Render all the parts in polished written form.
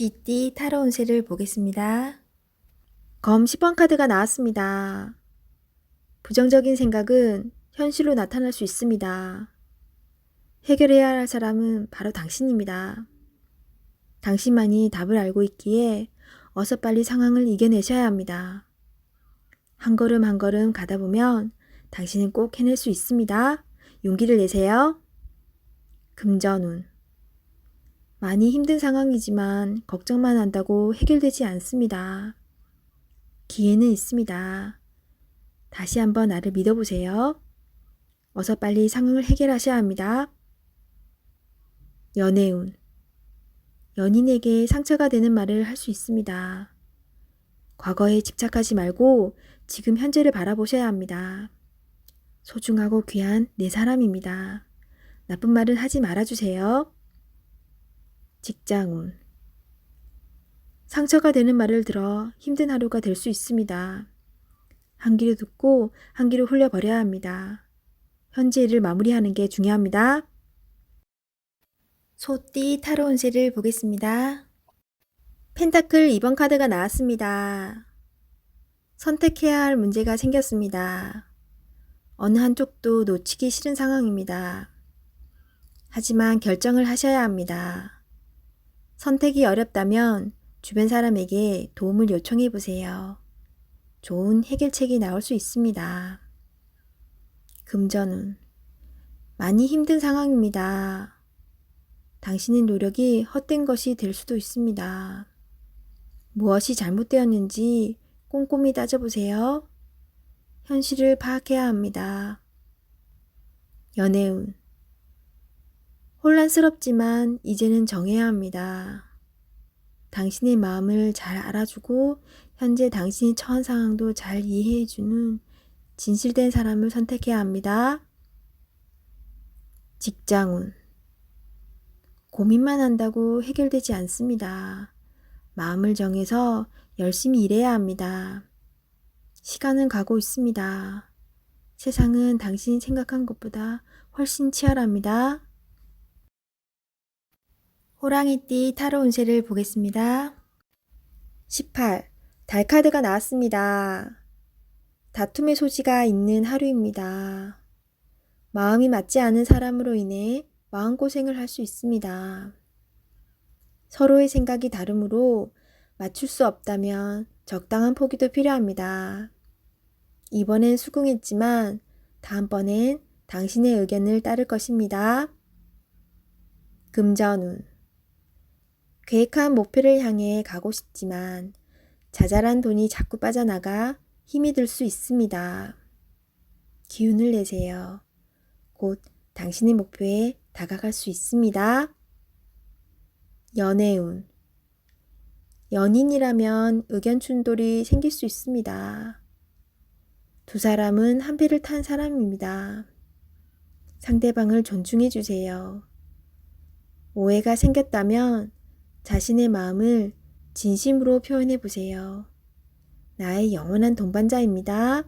GT 타로 운세를 보겠습니다. 검 10번 카드가 나왔습니다. 부정적인 생각은 현실로 나타날 수 있습니다. 해결해야 할 사람은 바로 당신입니다. 당신만이 답을 알고 있기에 어서 빨리 상황을 이겨내셔야 합니다. 한 걸음 한 걸음 가다 보면 당신은 꼭 해낼 수 있습니다. 용기를 내세요. 금전운. 많이 힘든 상황이지만 걱정만 한다고 해결되지 않습니다. 기회는 있습니다. 다시 한번 나를 믿어보세요. 어서 빨리 상황을 해결하셔야 합니다. 연애운. 연인에게 상처가 되는 말을 할 수 있습니다. 과거에 집착하지 말고 지금 현재를 바라보셔야 합니다. 소중하고 귀한 내 사람입니다. 나쁜 말은 하지 말아주세요. 직장운. 상처가 되는 말을 들어 힘든 하루가 될 수 있습니다. 한 귀로 듣고 한 귀로 흘려버려야 합니다. 현재 일을 마무리하는 게 중요합니다. 소띠 타로 운세를 보겠습니다. 펜타클 2번 카드가 나왔습니다. 선택해야 할 문제가 생겼습니다. 어느 한쪽도 놓치기 싫은 상황입니다. 하지만 결정을 하셔야 합니다. 선택이 어렵다면 주변 사람에게 도움을 요청해 보세요. 좋은 해결책이 나올 수 있습니다. 금전운. 많이 힘든 상황입니다. 당신의 노력이 헛된 것이 될 수도 있습니다. 무엇이 잘못되었는지 꼼꼼히 따져보세요. 현실을 파악해야 합니다. 연애운. 혼란스럽지만 이제는 정해야 합니다. 당신의 마음을 잘 알아주고 현재 당신이 처한 상황도 잘 이해해주는 진실된 사람을 선택해야 합니다. 직장운. 고민만 한다고 해결되지 않습니다. 마음을 정해서 열심히 일해야 합니다. 시간은 가고 있습니다. 세상은 당신이 생각한 것보다 훨씬 치열합니다. 호랑이띠 타로 운세를 보겠습니다. 18. 달 카드가 나왔습니다. 다툼의 소지가 있는 하루입니다. 마음이 맞지 않은 사람으로 인해 마음고생을 할 수 있습니다. 서로의 생각이 다르므로 맞출 수 없다면 적당한 포기도 필요합니다. 이번엔 수긍했지만 다음번엔 당신의 의견을 따를 것입니다. 금전운. 계획한 목표를 향해 가고 싶지만 자잘한 돈이 자꾸 빠져나가 힘이 들 수 있습니다. 기운을 내세요. 곧 당신의 목표에 다가갈 수 있습니다. 연애운. 연인이라면 의견 충돌이 생길 수 있습니다. 두 사람은 한 배를 탄 사람입니다. 상대방을 존중해 주세요. 오해가 생겼다면 자신의 마음을 진심으로 표현해 보세요. 나의 영원한 동반자입니다.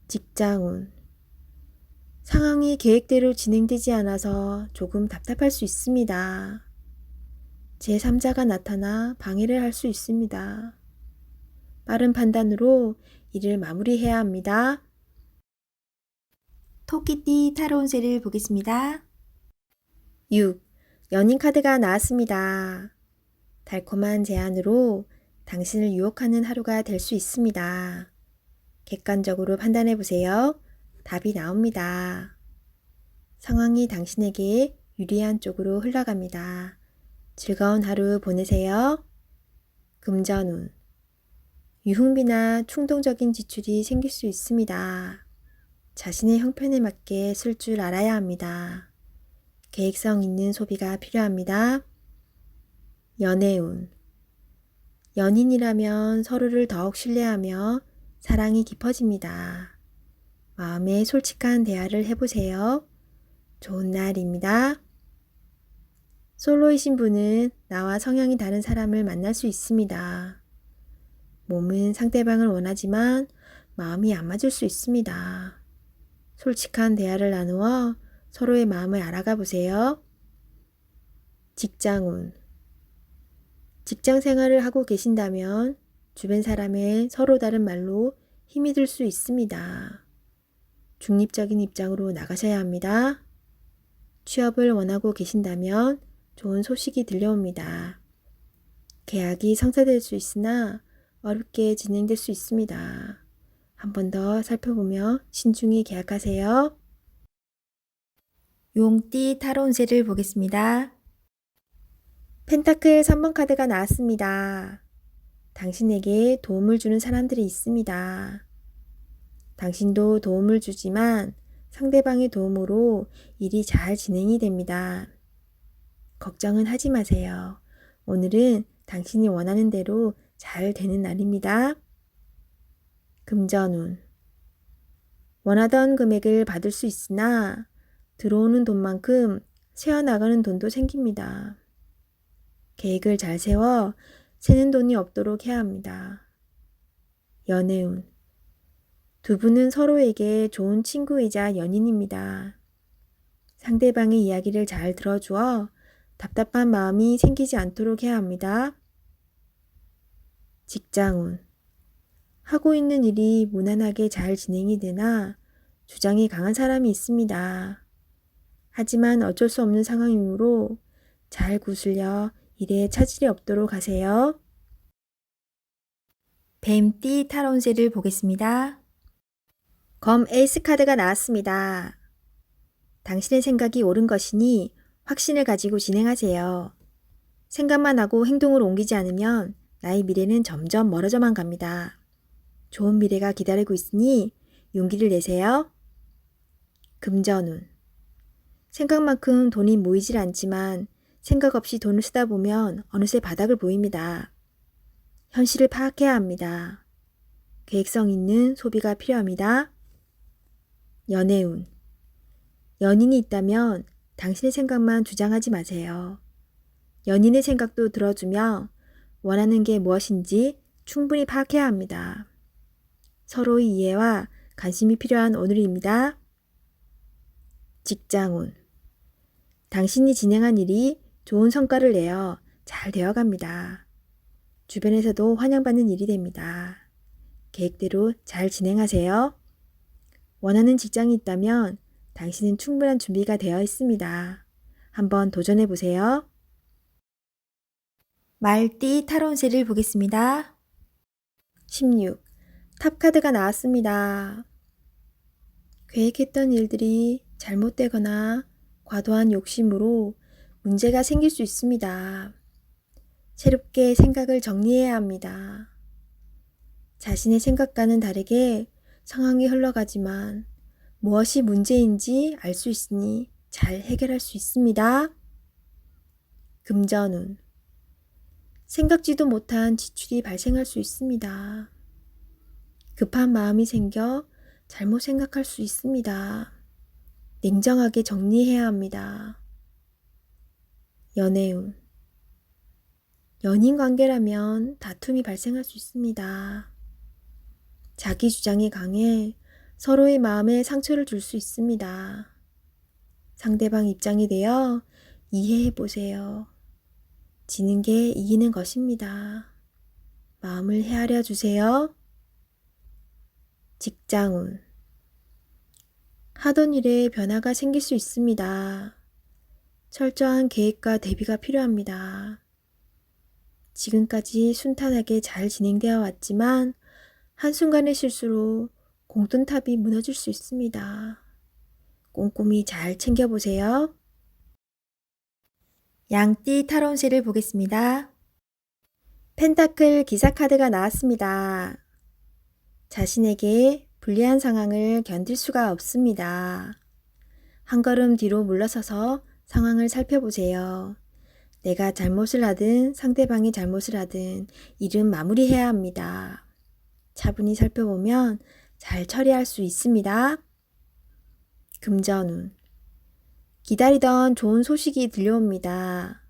직장운. 상황이 계획대로 진행되지 않아서 조금 답답할 수 있습니다. 제3자가 나타나 방해를 할 수 있습니다. 빠른 판단으로 일을 마무리해야 합니다. 토끼띠 타로 운세를 보겠습니다. 6. 연인 카드가 나왔습니다. 달콤한 제안으로 당신을 유혹하는 하루가 될 수 있습니다. 객관적으로 판단해 보세요. 답이 나옵니다. 상황이 당신에게 유리한 쪽으로 흘러갑니다. 즐거운 하루 보내세요. 금전운. 유흥비나 충동적인 지출이 생길 수 있습니다. 자신의 형편에 맞게 쓸 줄 알아야 합니다. 계획성 있는 소비가 필요합니다. 연애운. 연인이라면 서로를 더욱 신뢰하며 사랑이 깊어집니다. 마음에 솔직한 대화를 해보세요. 좋은 날입니다. 솔로이신 분은 나와 성향이 다른 사람을 만날 수 있습니다. 몸은 상대방을 원하지만 마음이 안 맞을 수 있습니다. 솔직한 대화를 나누어 서로의 마음을 알아가 보세요. 직장운. 직장 생활을 하고 계신다면 주변 사람의 서로 다른 말로 힘이 들 수 있습니다. 중립적인 입장으로 나가셔야 합니다. 취업을 원하고 계신다면 좋은 소식이 들려옵니다. 계약이 성사될 수 있으나 어렵게 진행될 수 있습니다. 한 번 더 살펴보며 신중히 계약하세요. 용띠 타로 운세를 보겠습니다. 펜타클 3번 카드가 나왔습니다. 당신에게 도움을 주는 사람들이 있습니다. 당신도 도움을 주지만 상대방의 도움으로 일이 잘 진행이 됩니다. 걱정은 하지 마세요. 오늘은 당신이 원하는 대로 잘 되는 날입니다. 금전운. 원하던 금액을 받을 수 있으나 들어오는 돈만큼 새어나가는 돈도 생깁니다. 계획을 잘 세워 새는 돈이 없도록 해야 합니다. 연애운. 두 분은 서로에게 좋은 친구이자 연인입니다. 상대방의 이야기를 잘 들어주어 답답한 마음이 생기지 않도록 해야 합니다. 직장운. 하고 있는 일이 무난하게 잘 진행이 되나 주장이 강한 사람이 있습니다. 하지만 어쩔 수 없는 상황이므로 잘 구슬려 일에 차질이 없도록 하세요. 뱀띠 타로 운세를 보겠습니다. 검 에이스 카드가 나왔습니다. 당신의 생각이 옳은 것이니 확신을 가지고 진행하세요. 생각만 하고 행동을 옮기지 않으면 나의 미래는 점점 멀어져만 갑니다. 좋은 미래가 기다리고 있으니 용기를 내세요. 금전운. 생각만큼 돈이 모이질 않지만 생각 없이 돈을 쓰다 보면 어느새 바닥을 보입니다. 현실을 파악해야 합니다. 계획성 있는 소비가 필요합니다. 연애운. 연인이 있다면 당신의 생각만 주장하지 마세요. 연인의 생각도 들어주며 원하는 게 무엇인지 충분히 파악해야 합니다. 서로의 이해와 관심이 필요한 오늘입니다. 직장운. 당신이 진행한 일이 좋은 성과를 내어 잘 되어갑니다. 주변에서도 환영받는 일이 됩니다. 계획대로 잘 진행하세요. 원하는 직장이 있다면 당신은 충분한 준비가 되어 있습니다. 한번 도전해 보세요. 말띠 타로 운세를 보겠습니다. 16. 탑 카드가 나왔습니다. 계획했던 일들이 잘못되거나 과도한 욕심으로 문제가 생길 수 있습니다. 새롭게 생각을 정리해야 합니다. 자신의 생각과는 다르게 상황이 흘러가지만 무엇이 문제인지 알 수 있으니 잘 해결할 수 있습니다. 금전운. 생각지도 못한 지출이 발생할 수 있습니다. 급한 마음이 생겨 잘못 생각할 수 있습니다. 냉정하게 정리해야 합니다. 연애운. 연인 관계라면 다툼이 발생할 수 있습니다. 자기 주장이 강해 서로의 마음에 상처를 줄 수 있습니다. 상대방 입장이 되어 이해해 보세요. 지는 게 이기는 것입니다. 마음을 헤아려 주세요. 직장운. 하던 일에 변화가 생길 수 있습니다. 철저한 계획과 대비가 필요합니다. 지금까지 순탄하게 잘 진행되어 왔지만 한순간의 실수로 공돈탑이 무너질 수 있습니다. 꼼꼼히 잘 챙겨보세요. 양띠 타로 운세를 보겠습니다. 펜타클 기사 카드가 나왔습니다. 자신에게 불리한 상황을 견딜 수가 없습니다. 한 걸음 뒤로 물러서서 상황을 살펴보세요. 내가 잘못을 하든 상대방이 잘못을 하든 일은 마무리해야 합니다. 차분히 살펴보면 잘 처리할 수 있습니다. 금전운. 기다리던 좋은 소식이 들려옵니다.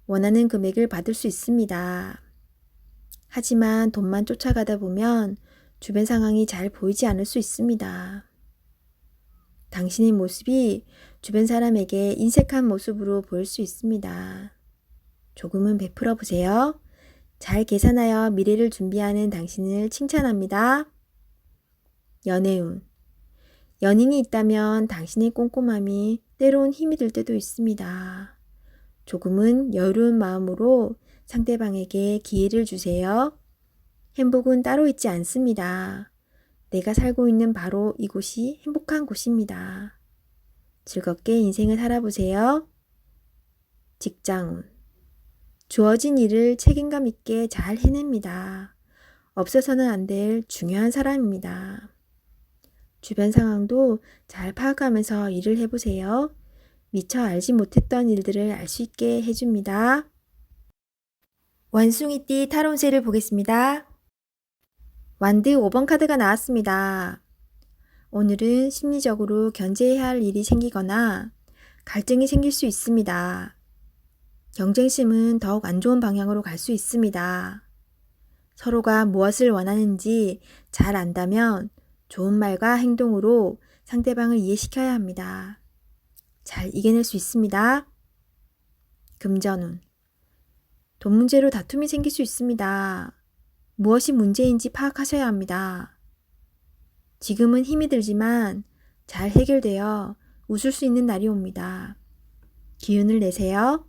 원하는 금액을 받을 수 있습니다. 하지만 돈만 쫓아가다 보면 주변 상황이 잘 보이지 않을 수 있습니다. 당신의 모습이 주변 사람에게 인색한 모습으로 보일 수 있습니다. 조금은 베풀어 보세요. 잘 계산하여 미래를 준비하는 당신을 칭찬합니다. 연애운. 연인이 있다면 당신의 꼼꼼함이 때론 힘이 들 때도 있습니다. 조금은 여유로운 마음으로 상대방에게 기회를 주세요. 행복은 따로 있지 않습니다. 내가 살고 있는 바로 이곳이 행복한 곳입니다. 즐겁게 인생을 살아보세요. 직장운. 주어진 일을 책임감 있게 잘 해냅니다. 없어서는 안 될 중요한 사람입니다. 주변 상황도 잘 파악하면서 일을 해보세요. 미처 알지 못했던 일들을 알 수 있게 해줍니다. 원숭이띠 타로운세를 보겠습니다. 완드 5번 카드가 나왔습니다. 오늘은 심리적으로 견제해야 할 일이 생기거나 갈등이 생길 수 있습니다. 경쟁심은 더욱 안 좋은 방향으로 갈 수 있습니다. 서로가 무엇을 원하는지 잘 안다면 좋은 말과 행동으로 상대방을 이해시켜야 합니다. 잘 이겨낼 수 있습니다. 금전운. 돈 문제로 다툼이 생길 수 있습니다. 무엇이 문제인지 파악하셔야 합니다. 지금은 힘이 들지만 잘 해결되어 웃을 수 있는 날이 옵니다. 기운을 내세요.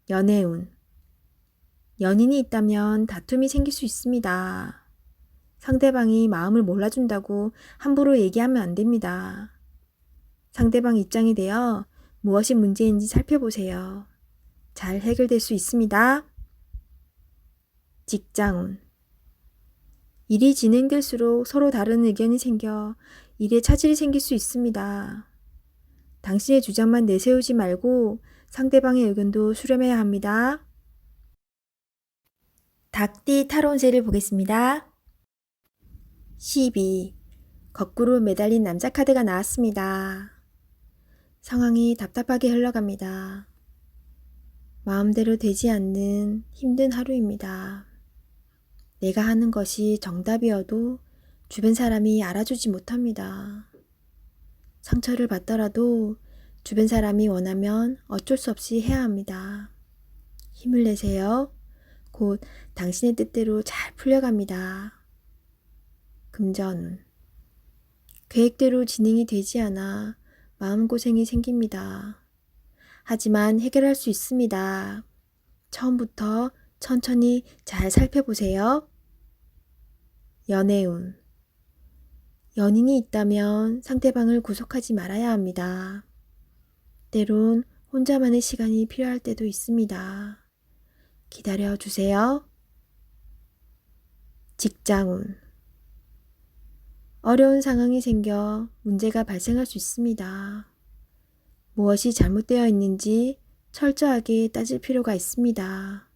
연애운. 연인이 있다면 다툼이 생길 수 있습니다. 상대방이 마음을 몰라준다고 함부로 얘기하면 안 됩니다. 상대방 입장이 되어 무엇이 문제인지 살펴보세요. 잘 해결될 수 있습니다. 직장운. 일이 진행될수록 서로 다른 의견이 생겨 일에 차질이 생길 수 있습니다. 당신의 주장만 내세우지 말고 상대방의 의견도 수렴해야 합니다. 닭띠 타로운세를 보겠습니다. 12. 거꾸로 매달린 남자 카드가 나왔습니다. 상황이 답답하게 흘러갑니다. 마음대로 되지 않는 힘든 하루입니다. 내가 하는 것이 정답이어도 주변 사람이 알아주지 못합니다. 상처를 받더라도 주변 사람이 원하면 어쩔 수 없이 해야 합니다. 힘을 내세요. 곧 당신의 뜻대로 잘 풀려갑니다. 금전운. 계획대로 진행이 되지 않아 마음고생이 생깁니다. 하지만 해결할 수 있습니다. 처음부터 천천히 잘 살펴보세요. 연애운. 연인이 있다면 상대방을 구속하지 말아야 합니다. 때론 혼자만의 시간이 필요할 때도 있습니다. 기다려 주세요. 직장운. 어려운 상황이 생겨 문제가 발생할 수 있습니다. 무엇이 잘못되어 있는지 철저하게 따질 필요가 있습니다.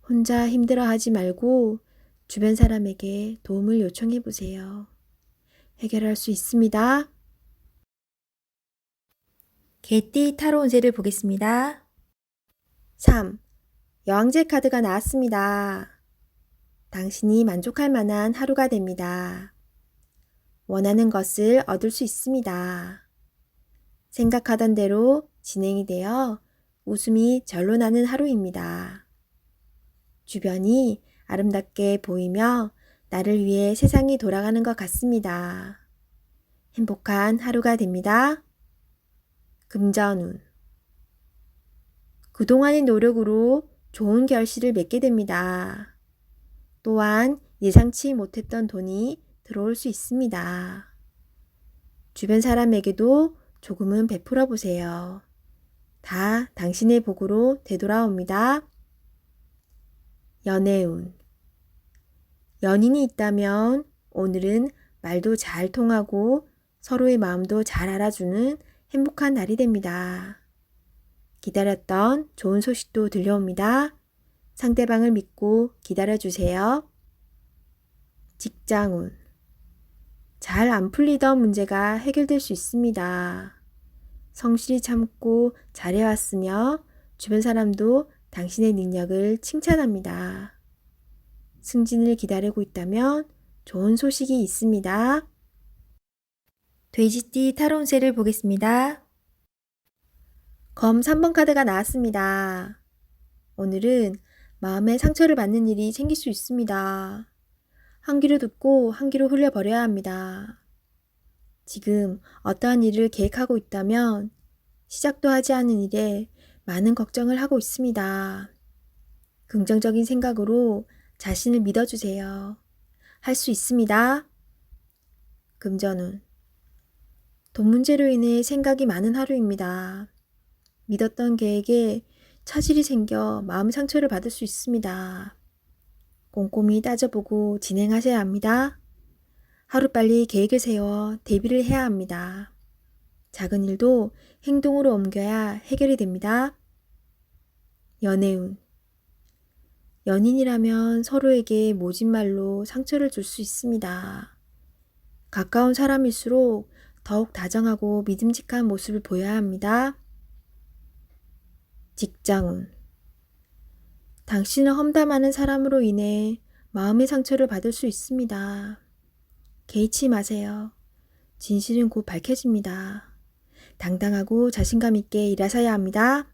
혼자 힘들어하지 말고 주변 사람에게 도움을 요청해 보세요. 해결할 수 있습니다. 개띠 타로운세를 보겠습니다. 3. 여왕제 카드가 나왔습니다. 당신이 만족할 만한 하루가 됩니다. 원하는 것을 얻을 수 있습니다. 생각하던 대로 진행이 되어 웃음이 절로 나는 하루입니다. 주변이 아름답게 보이며 나를 위해 세상이 돌아가는 것 같습니다. 행복한 하루가 됩니다. 금전운. 그동안의 노력으로 좋은 결실을 맺게 됩니다. 또한 예상치 못했던 돈이 들어올 수 있습니다. 주변 사람에게도 조금은 베풀어 보세요. 다 당신의 복으로 되돌아옵니다. 연애운. 연인이 있다면 오늘은 말도 잘 통하고 서로의 마음도 잘 알아주는 행복한 날이 됩니다. 기다렸던 좋은 소식도 들려옵니다. 상대방을 믿고 기다려주세요. 직장운. 잘 안 풀리던 문제가 해결될 수 있습니다. 성실히 참고 잘해왔으며 주변 사람도 당신의 능력을 칭찬합니다. 승진을 기다리고 있다면 좋은 소식이 있습니다. 돼지띠 타로운세를 보겠습니다. 검 3번 카드가 나왔습니다. 오늘은 마음에 상처를 받는 일이 생길 수 있습니다. 한 귀로 듣고 한 귀로 흘려버려야 합니다. 지금 어떠한 일을 계획하고 있다면 시작도 하지 않은 일에 많은 걱정을 하고 있습니다. 긍정적인 생각으로 자신을 믿어주세요. 할 수 있습니다. 금전운. 돈 문제로 인해 생각이 많은 하루입니다. 믿었던 계획에 차질이 생겨 마음 상처를 받을 수 있습니다. 꼼꼼히 따져보고 진행하셔야 합니다. 하루빨리 계획을 세워 대비를 해야 합니다. 작은 일도 행동으로 옮겨야 해결이 됩니다. 연애운. 연인이라면 서로에게 모진 말로 상처를 줄 수 있습니다. 가까운 사람일수록 더욱 다정하고 믿음직한 모습을 보여야 합니다. 직장운. 당신을 험담하는 사람으로 인해 마음의 상처를 받을 수 있습니다. 개의치 마세요. 진실은 곧 밝혀집니다. 당당하고 자신감 있게 일하셔야 합니다.